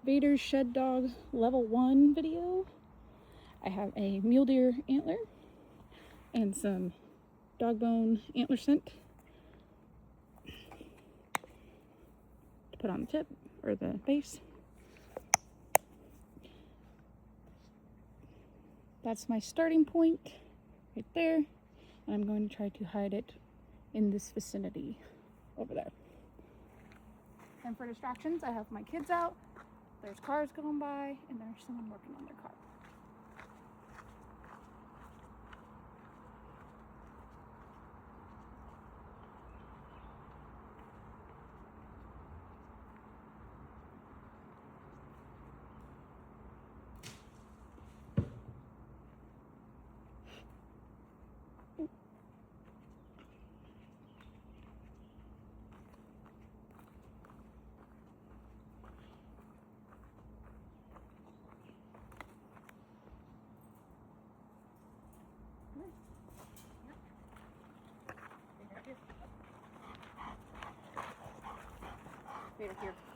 Vader Shed Dog level 1 video. I have a mule deer antler and some dog bone antler scent to put on the tip or the base. That's my starting point right there, and I'm going to try to hide it in this vicinity over there. And for distractions, I have my kids out. There's cars going by, and there's someone working on their car. Vader here.